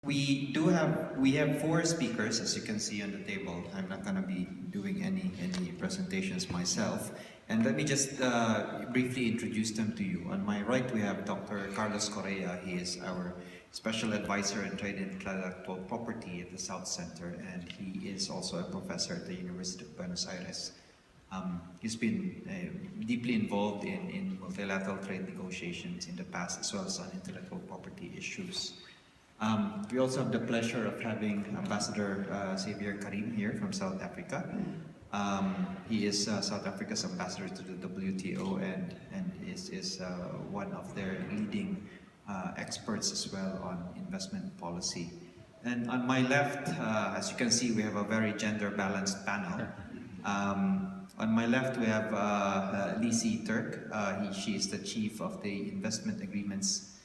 We have four speakers, as you can see on the table. I'm not going to be doing any presentations myself. And let me just briefly introduce them to you. On my right, we have Dr. Carlos Correa. He is our Special Advisor in Trade and Intellectual Property at the South Center, and he is also a professor at the University of Buenos Aires. He's been deeply involved in multilateral trade negotiations in the past, as well as on intellectual property issues. We also have the pleasure of having Ambassador Xavier Karim here from South Africa. He is South Africa's ambassador to the WTO and is one of their leading experts as well on investment policy. And on my left, as you can see, we have a very gender-balanced panel. On my left, we have Lisi Turk. She is the chief of the investment agreements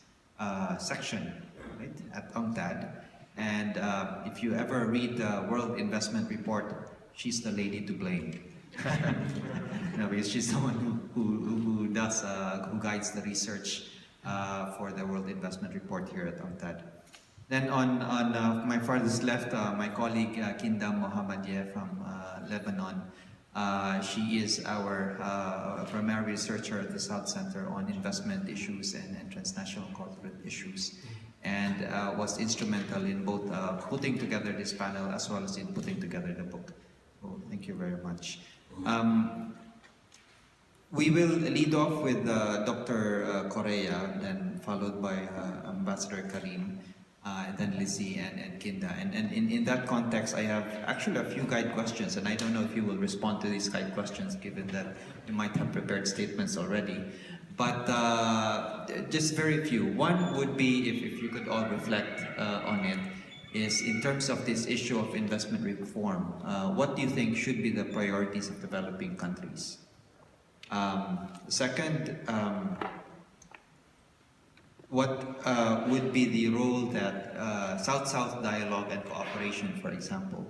section, right, at UNCTAD. And if you ever read the World Investment Report, she's the lady to blame. Because she's the one who guides the research for the World Investment Report here at UNCTAD. Then on my farthest left, my colleague Kinda Mohammadieh from Lebanon. She is our primary researcher at the South Center on investment issues and transnational corporate issues, and was instrumental in both putting together this panel as well as in putting together the book. So thank you very much. We will lead off with Dr. Correa, then followed by Ambassador Karim, and then Lizzie and Kinda. And in that context, I have actually a few guide questions, and I don't know if you will respond to these guide questions given that you might have prepared statements already. But just very few. One would be, if you could all reflect on it, is in terms of this issue of investment reform, what do you think should be the priorities of developing countries? Second, what would be the role that South-South dialogue and cooperation, for example,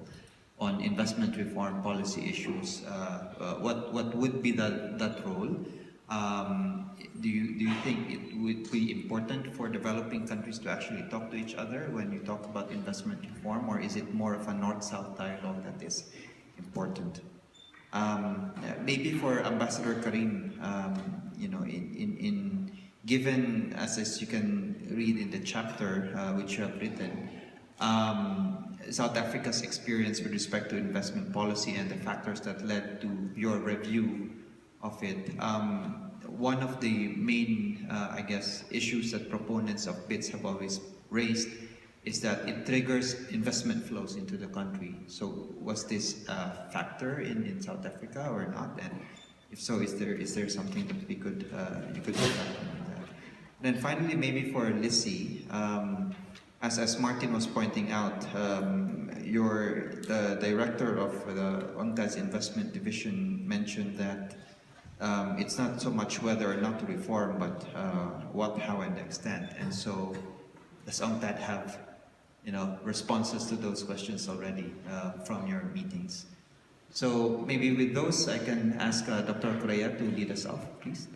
on investment reform policy issues, what would be that role? Do you think it would be important for developing countries to actually talk to each other when you talk about investment reform, or is it more of a North-South dialogue that is important? Maybe for Ambassador Karim, given, as you can read in the chapter which you have written, South Africa's experience with respect to investment policy and the factors that led to your review of it. One of the main, I guess, issues that proponents of BITS have always raised is that it triggers investment flows into the country. So was this a factor in South Africa or not? And if so, is there something that you could reflect on that? Then finally, maybe for Lissy, as Martin was pointing out, you're the director of the UNCTAD's investment division mentioned that it's not so much whether or not to reform, but what, how, and extent. And so, does UNCTAD have, responses to those questions already from your meetings? So maybe with those, I can ask Dr. Correa to lead us off, please.